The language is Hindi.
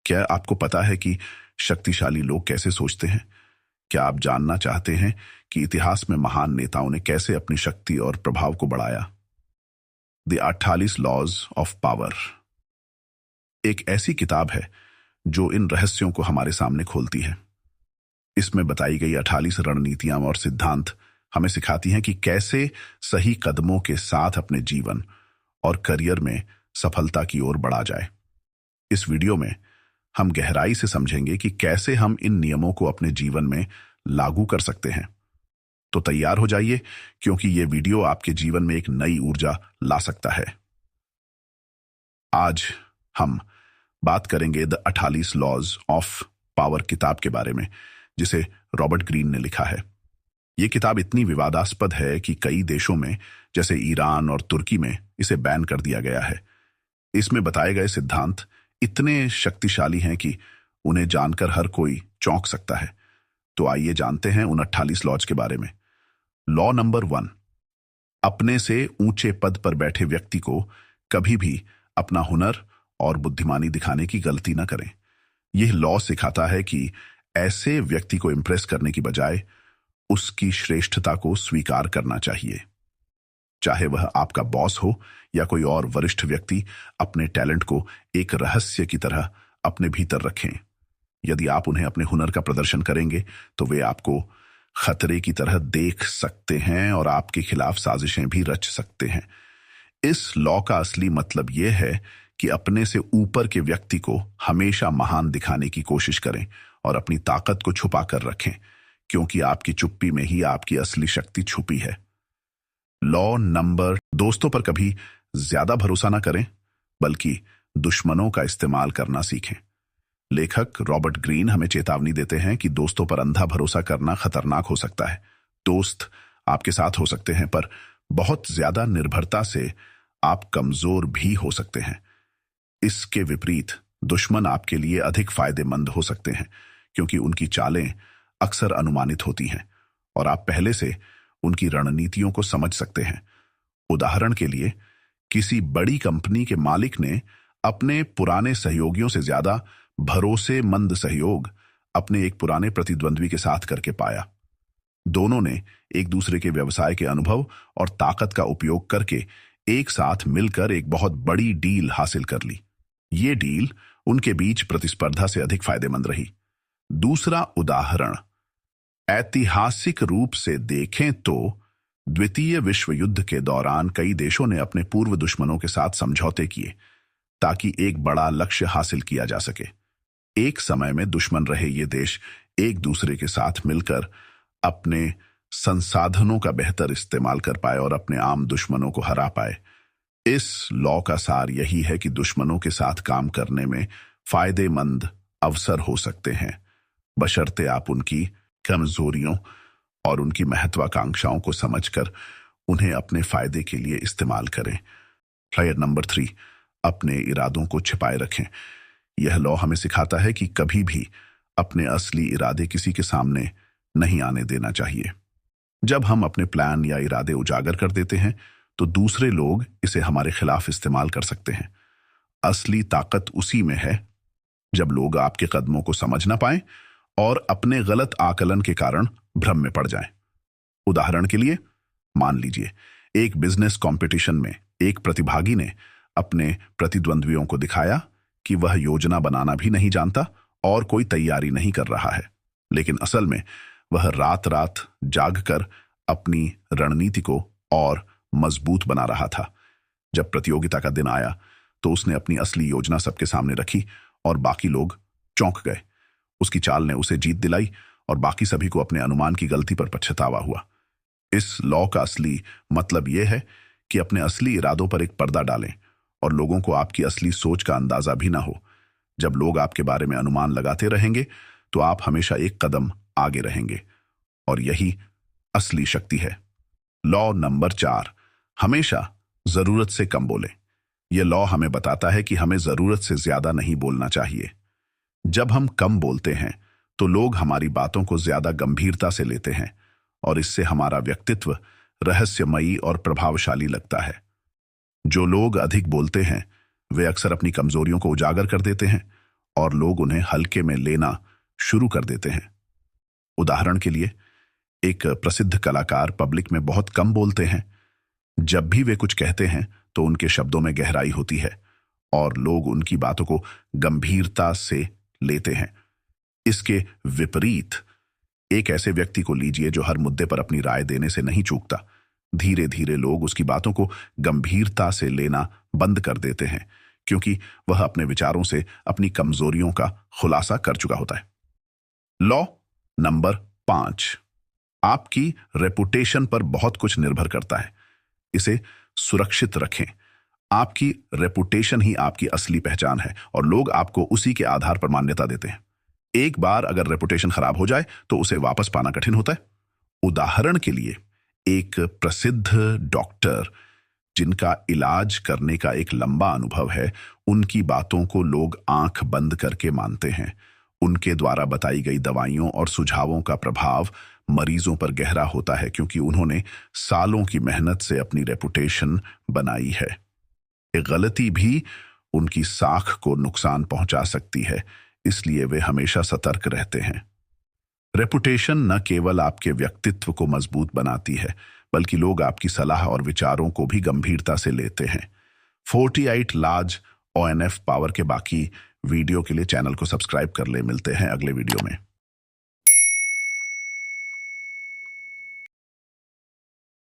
क्या आपको पता है कि शक्तिशाली लोग कैसे सोचते हैं? क्या आप जानना चाहते हैं कि इतिहास में महान नेताओं ने कैसे अपनी शक्ति और प्रभाव को बढ़ाया? द 48 लॉज ऑफ पावर एक ऐसी किताब है जो इन रहस्यों को हमारे सामने खोलती है। इसमें बताई गई 48 रणनीतियां और सिद्धांत हमें सिखाती हैं कि कैसे सही कदमों के साथ अपने जीवन और करियर में सफलता की ओर बढ़ा जाए। इस वीडियो में हम गहराई से समझेंगे कि कैसे हम इन नियमों को अपने जीवन में लागू कर सकते हैं। तो तैयार हो जाइए, क्योंकि यह वीडियो आपके जीवन में एक नई ऊर्जा ला सकता है। आज हम बात करेंगे द 48 लॉज ऑफ पावर किताब के बारे में, जिसे रॉबर्ट ग्रीन ने लिखा है। यह किताब इतनी विवादास्पद है कि कई देशों में, जैसे ईरान और तुर्की में, इसे बैन कर दिया गया है। इसमें बताए गए सिद्धांत इतने शक्तिशाली हैं कि उन्हें जानकर हर कोई चौंक सकता है। तो आइए जानते हैं उन 48 लॉज के बारे में। लॉ नंबर 1, अपने से ऊंचे पद पर बैठे व्यक्ति को कभी भी अपना हुनर और बुद्धिमानी दिखाने की गलती न करें। यह लॉ सिखाता है कि ऐसे व्यक्ति को इंप्रेस करने की बजाय उसकी श्रेष्ठता को स्वीकार करना चाहिए। चाहे वह आपका बॉस हो या कोई और वरिष्ठ व्यक्ति, अपने टैलेंट को एक रहस्य की तरह अपने भीतर रखें। यदि आप उन्हें अपने हुनर का प्रदर्शन करेंगे तो वे आपको खतरे की तरह देख सकते हैं और आपके खिलाफ साजिशें भी रच सकते हैं। इस लॉ का असली मतलब यह है कि अपने से ऊपर के व्यक्ति को हमेशा महान दिखाने की कोशिश करें और अपनी ताकत को छुपा कर रखें, क्योंकि आपकी चुप्पी में ही आपकी असली शक्ति छुपी है। लॉ नंबर 2, दोस्तों पर कभी ज्यादा भरोसा ना करें, बल्कि दुश्मनों का इस्तेमाल करना सीखें। लेखक रॉबर्ट ग्रीन हमें चेतावनी देते हैं कि दोस्तों पर अंधा भरोसा करना खतरनाक हो सकता है। दोस्त आपके साथ हो सकते हैं, पर बहुत ज्यादा निर्भरता से आप कमजोर भी हो सकते हैं। इसके विपरीत दुश्मन आपके लिए अधिक फायदेमंद हो सकते हैं, क्योंकि उनकी चालें अक्सर अनुमानित होती हैं और आप पहले से उनकी रणनीतियों को समझ सकते हैं। उदाहरण के लिए, किसी बड़ी कंपनी के मालिक ने अपने पुराने सहयोगियों से ज्यादा भरोसेमंद सहयोग अपने एक पुराने प्रतिद्वंद्वी के साथ करके पाया। दोनों ने एक दूसरे के व्यवसाय के अनुभव और ताकत का उपयोग करके एक साथ मिलकर एक बहुत बड़ी डील हासिल कर ली। ये डील उनके बीच प्रतिस्पर्धा से अधिक फायदेमंद रही। दूसरा उदाहरण, ऐतिहासिक रूप से देखें तो द्वितीय विश्व युद्ध के दौरान कई देशों ने अपने पूर्व दुश्मनों के साथ समझौते किए ताकि एक बड़ा लक्ष्य हासिल किया जा सके। एक समय में दुश्मन रहे ये देश एक दूसरे के साथ मिलकर अपने संसाधनों का बेहतर इस्तेमाल कर पाए और अपने आम दुश्मनों को हरा पाए। इस लॉ का सार यही है कि दुश्मनों के साथ काम करने में फायदेमंद अवसर हो सकते हैं, बशर्ते आप उनकी कमजोरियों और उनकी महत्वाकांक्षाओं को समझकर उन्हें अपने फायदे के लिए इस्तेमाल करें। लॉ नंबर 3, अपने इरादों को छिपाए रखें। यह लॉ हमें सिखाता है कि कभी भी अपने असली इरादे किसी के सामने नहीं आने देना चाहिए। जब हम अपने प्लान या इरादे उजागर कर देते हैं तो दूसरे लोग इसे हमारे खिलाफ इस्तेमाल कर सकते हैं। असली ताकत उसी में है जब लोग आपके कदमों को समझ ना पाएं और अपने गलत आकलन के कारण भ्रम में पड़ जाएं। उदाहरण के लिए, मान लीजिए एक बिजनेस कंपटीशन में एक प्रतिभागी ने अपने प्रतिद्वंद्वियों को दिखाया कि वह योजना बनाना भी नहीं जानता और कोई तैयारी नहीं कर रहा है, लेकिन असल में वह रात रात जागकर अपनी रणनीति को और मजबूत बना रहा था। जब प्रतियोगिता का दिन आया तो उसने अपनी असली योजना सबके सामने रखी और बाकी लोग चौंक गए। उसकी चाल ने उसे जीत दिलाई और बाकी सभी को अपने अनुमान की गलती पर पछतावा हुआ। इस लॉ का असली मतलब यह है कि अपने असली इरादों पर एक पर्दा डालें और लोगों को आपकी असली सोच का अंदाजा भी ना हो। जब लोग आपके बारे में अनुमान लगाते रहेंगे तो आप हमेशा एक कदम आगे रहेंगे, और यही असली शक्ति है। लॉ नंबर 4, हमेशा जरूरत से कम बोलें। यह लॉ हमें बताता है कि हमें जरूरत से ज्यादा नहीं बोलना चाहिए। जब हम कम बोलते हैं तो लोग हमारी बातों को ज्यादा गंभीरता से लेते हैं और इससे हमारा व्यक्तित्व रहस्यमयी और प्रभावशाली लगता है। जो लोग अधिक बोलते हैं वे अक्सर अपनी कमजोरियों को उजागर कर देते हैं और लोग उन्हें हल्के में लेना शुरू कर देते हैं। उदाहरण के लिए, एक प्रसिद्ध कलाकार पब्लिक में बहुत कम बोलते हैं। जब भी वे कुछ कहते हैं तो उनके शब्दों में गहराई होती है और लोग उनकी बातों को गंभीरता से लेते हैं। इसके विपरीत एक ऐसे व्यक्ति को लीजिए जो हर मुद्दे पर अपनी राय देने से नहीं चूकता। धीरे धीरे लोग उसकी बातों को गंभीरता से लेना बंद कर देते हैं, क्योंकि वह अपने विचारों से अपनी कमजोरियों का खुलासा कर चुका होता है। लॉ नंबर 5, आपकी रेपुटेशन पर बहुत कुछ निर्भर करता है। इसे सुरक्षित रखें। आपकी रेपुटेशन ही आपकी असली पहचान है और लोग आपको उसी के आधार पर मान्यता देते हैं। एक बार अगर रेपुटेशन खराब हो जाए तो उसे वापस पाना कठिन होता है। उदाहरण के लिए, एक प्रसिद्ध डॉक्टर जिनका इलाज करने का एक लंबा अनुभव है, उनकी बातों को लोग आंख बंद करके मानते हैं। उनके द्वारा बताई गई दवाइयों और सुझावों का प्रभाव मरीजों पर गहरा होता है, क्योंकि उन्होंने सालों की मेहनत से अपनी रेपुटेशन बनाई है। एक गलती भी उनकी साख को नुकसान पहुंचा सकती है, इसलिए वे हमेशा सतर्क रहते हैं। रेपुटेशन न केवल आपके व्यक्तित्व को मजबूत बनाती है, बल्कि लोग आपकी सलाह और विचारों को भी गंभीरता से लेते हैं। 48 लार्ज ONF पावर के बाकी वीडियो के लिए चैनल को सब्सक्राइब कर ले। मिलते हैं अगले वीडियो में।